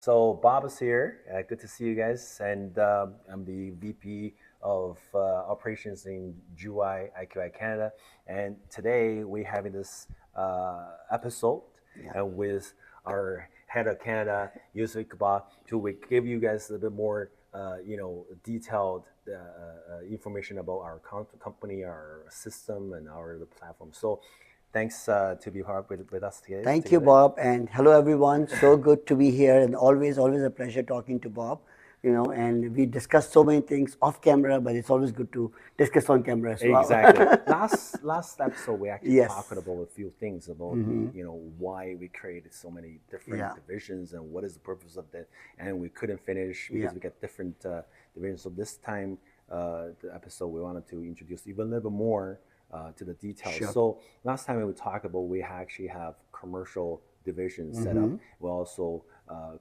So Bob is here. Good to see you guys. And I'm the VP of operations in Juwai, IQI Canada. And today we're having this episode Yeah. with our head of Canada, Yousaf Iqbal, to we give you guys a little bit more, detailed information about our company, our system, and our the platform. So thanks to be part with us today, Thank you, together. Bob, and hello, everyone. So good to be here, and always a pleasure talking to Bob. And we discussed so many things off camera, but it's always good to discuss on camera as well. Exactly. Last episode we actually talked Yes. about a few things about the why we created so many different Yeah. divisions and what is the purpose of that, and we couldn't finish Yeah. because we got different divisions. So this time, the episode we wanted to introduce even a little bit more to the details. Sure. So last time we talked about we actually have commercial division set up. We also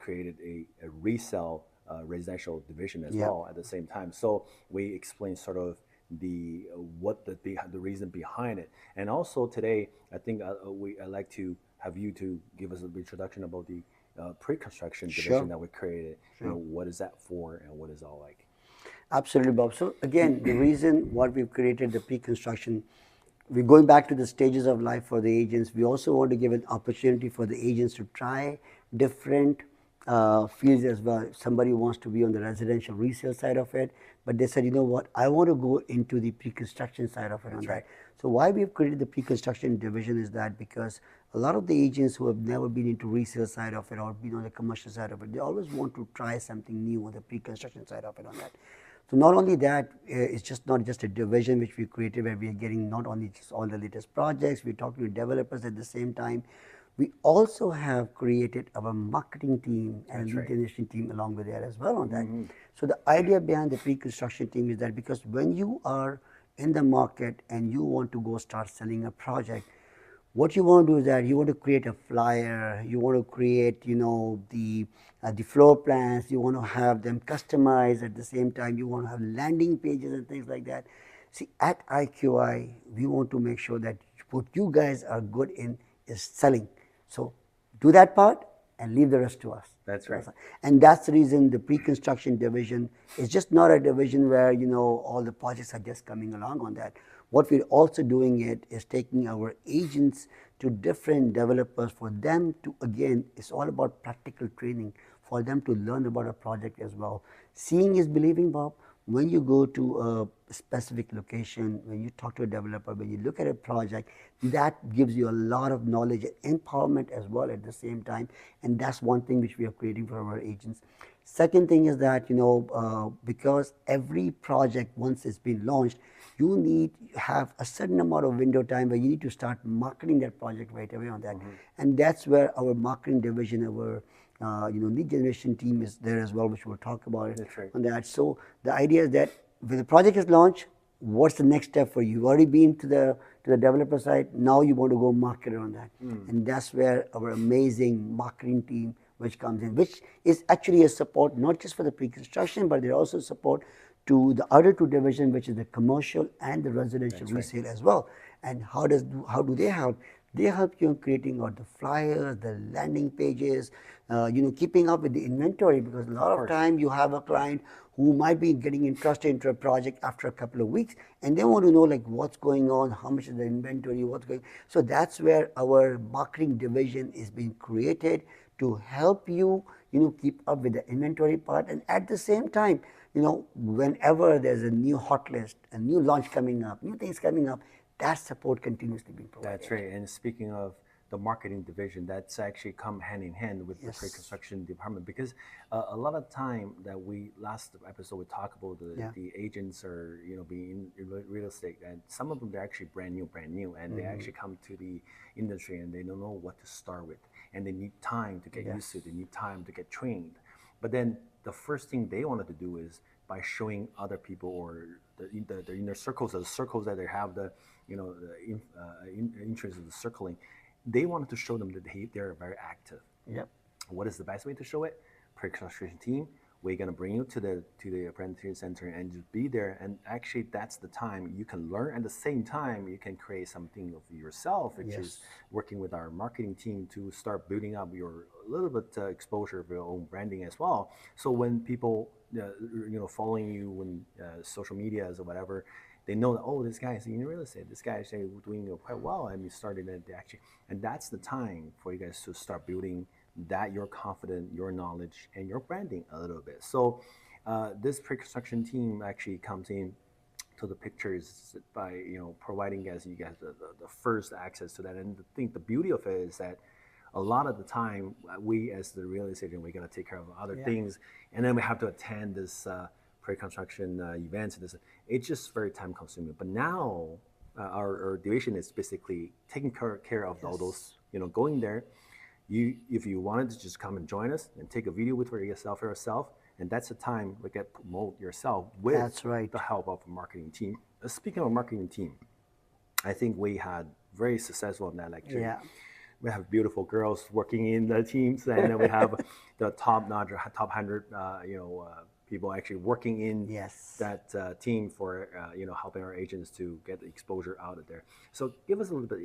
created a resale residential division as Yeah. well at the same time. So we explained sort of the what the reason behind it, and also today I think I'd like to have you to give us an introduction about the pre-construction division Sure. that we created. You know, Sure. what is that for and what is all like? Absolutely, Bob. So again, the reason what we've created the pre-construction, we're going back to the stages of life for the agents. We also want to give an opportunity for the agents to try different fields as well. If somebody wants to be on the residential resale side of it, but they said, you know what, I want to go into the pre-construction side of it on That's that. right. So why we've created the pre-construction division is that because a lot of the agents who have never been into resale side of it or been on the commercial side of it, they always want to try something new on the pre-construction side of it on that. So not only that, it's just not just a division which we created where we are getting not only just all the latest projects, we're talking to developers at the same time. We also have created our marketing team and a That's lead right. generation team along with that as well on that. So the idea behind the pre-construction team is that because when you are in the market and you want to go start selling a project, what you want to do is that you want to create a flyer, you want to create, the floor plans, you want to have them customized at the same time, you want to have landing pages and things like that. See, at IQI, we want to make sure that what you guys are good in is selling. So do that part and leave the rest to us. That's right. And that's the reason the pre-construction division is just not a division where, all the projects are just coming along on that. What we're also doing it is taking our agents to different developers for them to, again, it's all about practical training for them to learn about a project as well. Seeing is believing, Bob. When you go to a specific location, when you talk to a developer, when you look at a project, that gives you a lot of knowledge and empowerment as well at the same time. And that's one thing which we are creating for our agents. Second thing is that, because every project, once it's been launched, you need have a certain amount of window time where you need to start marketing that project right away on that. And that's where our marketing division, our lead generation team is there as well, which we'll talk about it That's right. on that. So the idea is that when the project is launched, what's the next step for you? You've already been to the developer side. Now you want to go market on that, and that's where our amazing marketing team which comes in, which is actually a support not just for the pre-construction, but they also support to the other two divisions, which is the commercial and the residential That's right. resale as well. And how do they help? They help you in creating out the flyers, the landing pages, keeping up with the inventory, because a lot of course. time you have a client who might be getting interested into a project after a couple of weeks, and they want to know like what's going on, how much is the inventory, what's going. So that's where our marketing division is being created to help you, keep up with the inventory part, and at the same time, whenever there's a new hot list, a new launch coming up, new things coming up, that support continuously being provided. That's right. And speaking of the marketing division, that's actually come hand in hand with the Yes. pre-construction department because a lot of time that we last episode we talked about Yeah. the agents are being in real estate, and some of them they're actually brand new and they actually come to the industry and they don't know what to start with, and they need time to get used to it. They need time to get trained. But then the first thing they wanted to do is by showing other people or the inner circles, the circles that they have, the interest of the circling, they wanted to show them that they're very active. Yep. What is the best way to show it? Pre-construction team. we're gonna bring you to the apprenticeship center and just be there. And actually, that's the time you can learn. At the same time, you can create something of yourself, which is working with our marketing team to start building up your a little bit exposure of your own branding as well. So when people following you when social medias or whatever, they know that, oh, this guy is in real estate. This guy is doing quite well, and we started it actually. And that's the time for you guys to start building that your confidence, your knowledge, and your branding a little bit. So this pre-construction team actually comes in to the pictures by providing you guys the first access to that. And I think the beauty of it is that a lot of the time we as the real estate agent, we got to take care of other things, and then we have to attend this pre-construction events. It's just very time consuming. But now our division is basically taking care of all those, going there. If you wanted to just come and join us and take a video with yourself, and that's the time we get promote yourself with the help of a marketing team. Speaking of a marketing team, I think we had very successful in that lecture. Yeah. We have beautiful girls working in the teams, and then we have the top 100 people actually working in that team for helping our agents to get the exposure out of there. So give us a little bit,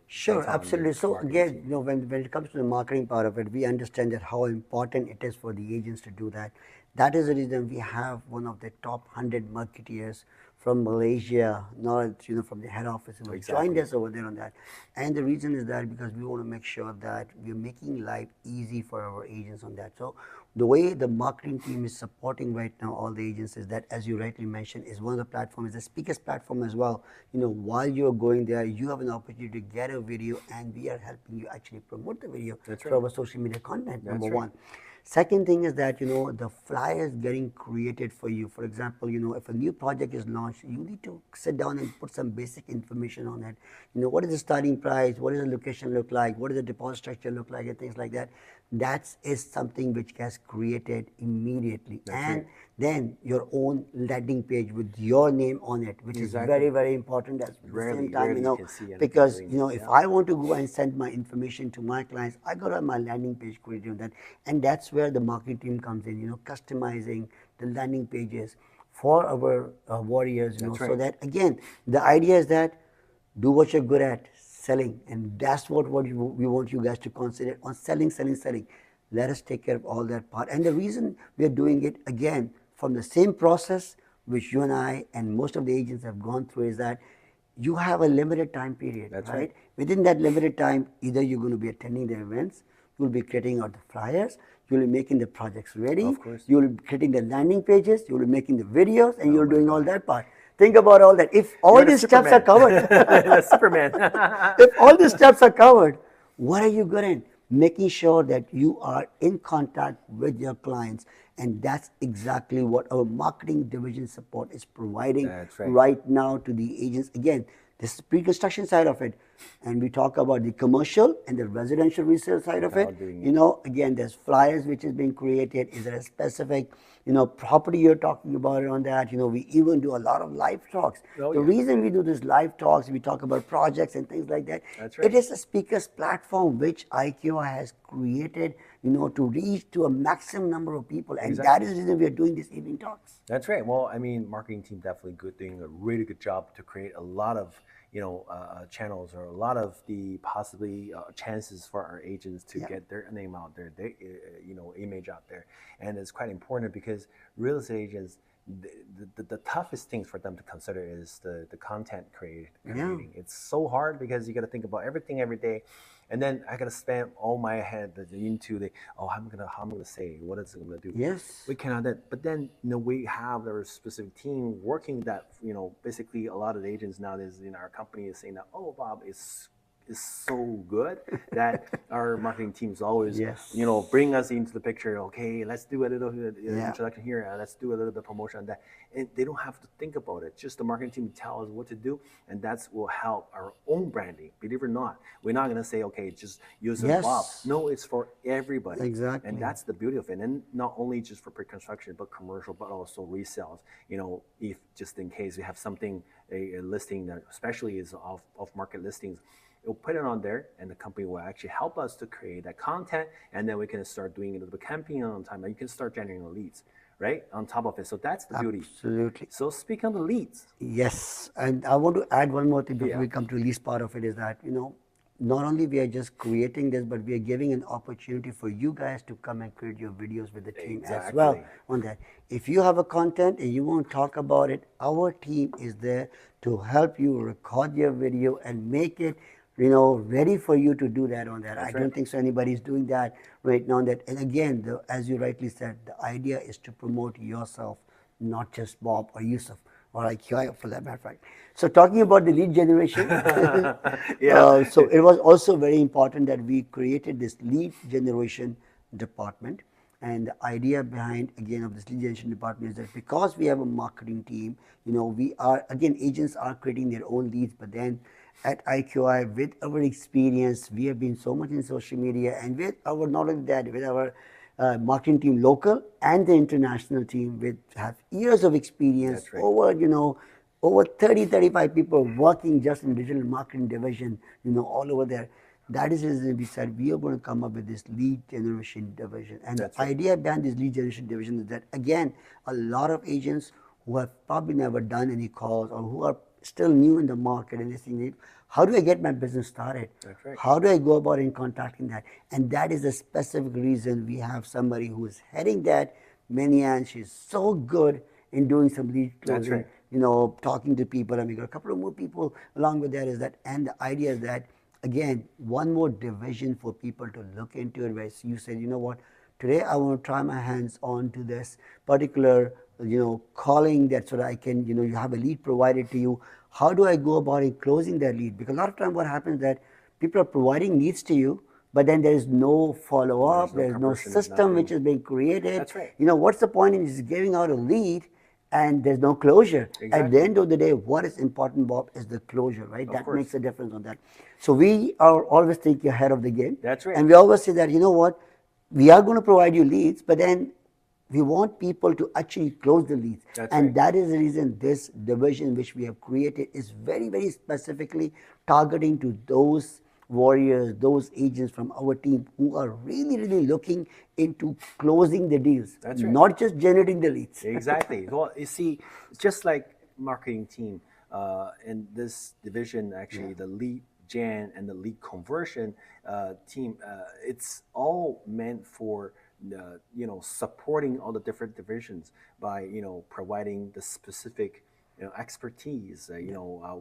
Sure, absolutely. So again, when it comes to the marketing part of it, we understand that how important it is for the agents to do that. That is the reason we have one of the top 100 marketeers from Malaysia, not from the head office, who joined us over there on that. And the reason is that because we want to make sure that we're making life easy for our agents on that. So the way the marketing team is supporting right now all the agents is that, as you rightly mentioned, is one of the platforms, the speakers platform as well. While you're going there, you have an opportunity to get a video, and we are helping you actually promote the video through our social media content, number one. Second thing is that, the flyers getting created for you. For example, if a new project is launched, you need to sit down and put some basic information on it. What is the starting price? What does the location look like? What does the deposit structure look like? And things like that. That is something which gets created immediately. Then your own landing page with your name on it, which is very, very important at the same time, because, if I want to go and send my information to my clients, I got to have my landing page created on that. And that's where the marketing team comes in, customizing the landing pages for our warriors, so that, again, the idea is that do what you're good at, selling, and that's what we want you guys to consider on selling. Let us take care of all that part. And the reason we are doing it, again, from the same process which you and I and most of the agents have gone through, is that you have a limited time period. That's right. Within that limited time, either you're going to be attending the events, you'll be creating out the flyers, you'll be making the projects ready, you'll be creating the landing pages, you'll be making the videos, and you're doing all that part. Think about all that. If all these steps are covered, Superman. If all these steps are covered, what are you good at? Making sure that you are in contact with your clients. And that's exactly what our marketing division support is providing right now to the agents. Again, this is the pre-construction side of it. And we talk about the commercial and the residential resale side of it. Again, there's flyers which is being created. Is there a specific, property you're talking about on that? We even do a lot of live talks. The reason we do this live talks, we talk about projects and things like that. It is a speakers platform which IQI has created, to reach to a maximum number of people. And that is the reason we are doing these evening talks. That's right. Well, marketing team definitely doing a really good job to create a lot of channels, or a lot of the possibly chances for our agents to get their name out there, their image out there. And it's quite important because real estate agents, the toughest things for them to consider is the content creating. It's so hard because you got to think about everything every day. And then I gotta spend all my head into how I'm gonna say, what is it gonna do? Yes. We cannot that, but then we have our specific team working that. Basically a lot of the agents nowadays in our company is saying that, oh, Bob is so good that our marketing team is always bring us into the picture. Okay, let's do a little introduction here, let's do a little bit of promotion on that. And they don't have to think about it. Just the marketing team tell us what to do, and that will help our own branding. Believe it or not, we're not gonna say, okay, just Yousaf Bob. No, it's for everybody. Exactly. And that's the beauty of it. And not only just for pre-construction, but commercial, but also resales. If just in case we have something, a listing that especially is off market listings, We'll put it on there, and the company will actually help us to create that content, and then we can start doing a little bit campaign on time, and you can start generating leads, right, on top of it. So that's the beauty. Absolutely. So speaking of the leads. Yes, and I want to add one more thing before Yeah. we come to the least part of it is that, not only we are just creating this, but we are giving an opportunity for you guys to come and create your videos with the team as well on that. If you have a content and you want to talk about it, our team is there to help you record your video and make it ready for you to do that on that. I don't think so anybody's doing that right now on that. And again, as you rightly said, the idea is to promote yourself, not just Bob or Yousaf or IQI for that matter of fact. So talking about the lead generation, so it was also very important that we created this lead generation department. And the idea behind, again, of this lead generation department is that because we have a marketing team, we are, again, agents are creating their own leads, but then at IQI, with our experience, we have been so much in social media, and with our, not only that, with our marketing team, local and the international team, with have years of experience, over 30, 35 people working just in digital marketing division, all over there. That is the reason we said we are going to come up with this lead generation division. And the idea behind this lead generation division is that, again, a lot of agents who have probably never done any calls or who are still new in the market and listening, how do I get my business started? How do I go about in contacting that? And that is the specific reason we have somebody who is heading that, Many-Ann. She's so good in doing some lead closing, talking to people. And we got a couple of more people along with that. And the idea is that, again, one more division for people to look into it, where you said, you know what, today I want to try my hands on to this particular, calling, that so that I can, you have a lead provided to you. How do I go about in closing that lead? Because a lot of times what happens is that people are providing leads to you, but then there is no follow-up, there is no system which is being created. That's right. What's the point in just giving out a lead and there's no closure? At the end of the day, what is important, Bob, is the closure, right? That makes a difference on that. So we are always thinking ahead of the game. That's right. And we always say that, you know what, we are going to provide you leads, but then we want people to actually close the leads. That is the reason this division which we have created is very, very specifically targeting to those warriors, those agents from our team who are really, really looking into closing the deals, not just generating the leads. Exactly. Well, you see, just like marketing team in this division, actually, the lead gen and the lead conversion team, it's all meant for supporting all the different divisions by providing the specific expertise.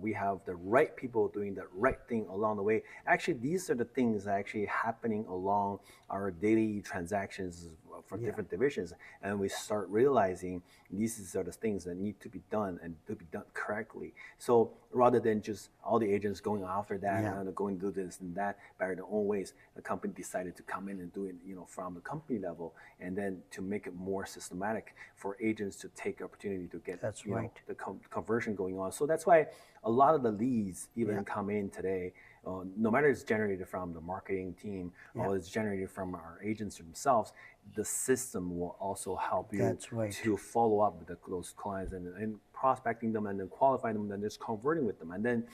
We have the right people doing the right thing along the way. Actually, these are the things actually happening along our daily transactions for different divisions, and we start realizing these are the things that need to be done and to be done correctly. So rather than just all the agents going after that and going to do this and that by their own ways, the company decided to come in and do it from the company level, and then to make it more systematic for agents to take opportunity to get the conversion going on. So that's why a lot of the leads even come in today, no matter it's generated from the marketing team or it's generated from our agents themselves, the system will also help you to follow up with those clients and prospecting them and then qualifying them and then just converting with them. And then,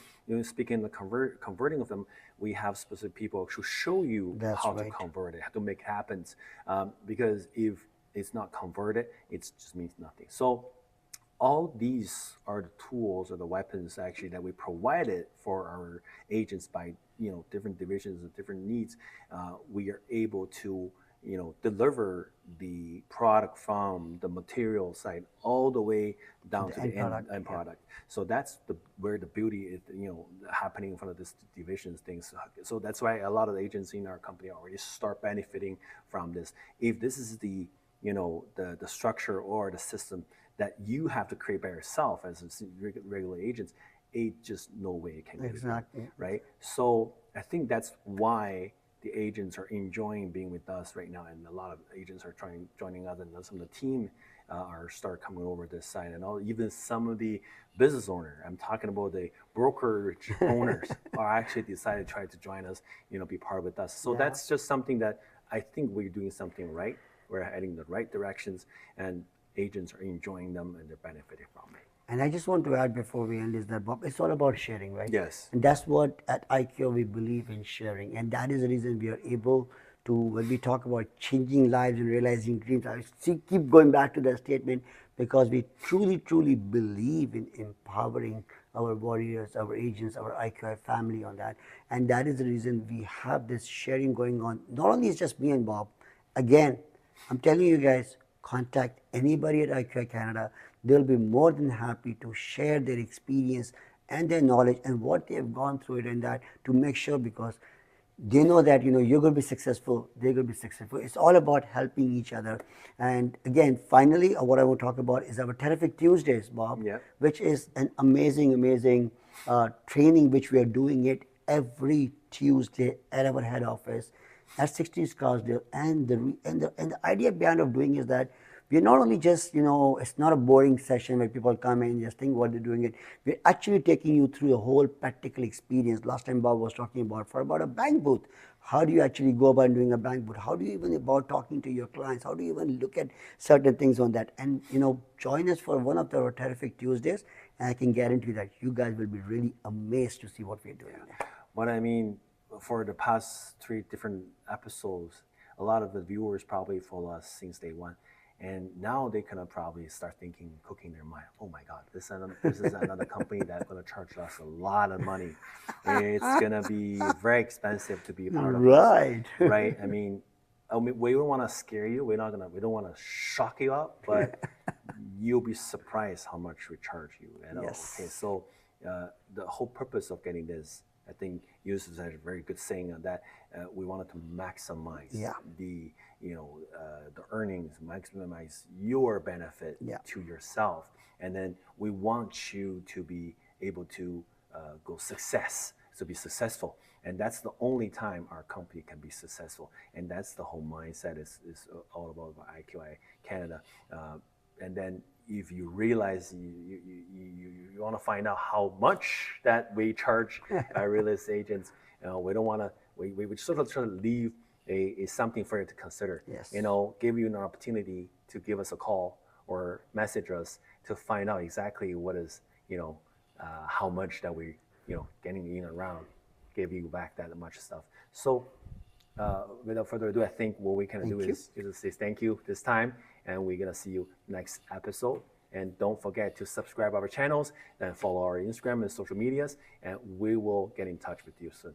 speaking of converting of them, we have specific people who show you how to convert it, how to make it happen. Because if it's not converted, it just means nothing. So all these are the tools or the weapons actually that we provided for our agents by different divisions of different needs. We are able to deliver the product from the material side all the way down to the end product. So that's where the beauty is, happening in front of this divisions things. So that's why a lot of the agents in our company already start benefiting from this. If this is the the structure or the system that you have to create by yourself as regular agents, just no way it can be done, right? So I think that's why the agents are enjoying being with us right now, and a lot of agents are joining us, and some of the team are start coming over this side, and even some of the business owner. I'm talking about the brokerage owners are actually decided to try to join us, be part with us. So that's just something that I think we're doing something right. We're heading the right directions, and agents are enjoying them and they're benefiting from it. And I just want to add before we end is that, Bob, it's all about sharing, right? Yes. And that's what at IQI we believe in sharing. And that is the reason we are able to, when we talk about changing lives and realizing dreams, I keep going back to that statement because we truly, truly believe in empowering our warriors, our agents, our IQI family on that. And that is the reason we have this sharing going on. Not only it's just me and Bob, again, I'm telling you guys, contact anybody at IQI Canada. They'll be more than happy to share their experience and their knowledge and what they have gone through it and that to make sure, because they know that you're going to be successful, they're going to be successful. It's all about helping each other. And again, finally, what I want to talk about is our Terrific Tuesdays, Bob, Yeah. which is an amazing training which we are doing it every Tuesday at our head office at 60 Scarsdale. And the idea behind of doing is that we're not only just, it's not a boring session where people come in and just think what they're doing it. We're actually taking you through a whole practical experience. Last time Bob was talking about a bank booth. How do you actually go about doing a bank booth? How do you even about talking to your clients? How do you even look at certain things on that? And, join us for one of our Terrific Tuesdays. And I can guarantee that you guys will be really amazed to see what we're doing. Yeah. What I mean, for the past 3 different episodes, a lot of the viewers probably follow us since day one. And now they kind of probably start thinking, cooking their mind, oh my God, this is another company that's going to charge us a lot of money. It's going to be very expensive to be a part of Right. us. Right? I mean, we don't want to scare you. We don't want to shock you up, but you'll be surprised how much we charge you. Yes. Okay, so the whole purpose of getting this, I think Yousaf has a very good saying on that. We wanted to maximize the the earnings, maximize your benefit to yourself, and then we want you to be able to be successful, and that's the only time our company can be successful, and that's the whole mindset is all about IQI Canada, and then if you realize you want to find out how much that we charge our real estate agents, we don't want to. We would sort of try to leave a something for you to consider. Yes. Give you an opportunity to give us a call or message us to find out exactly what is how much that we getting in and around, give you back that much stuff. So without further ado, I think what we can do is say thank you this time, and we're gonna see you next episode. And don't forget to subscribe our channels and follow our Instagram and social medias, and we will get in touch with you soon.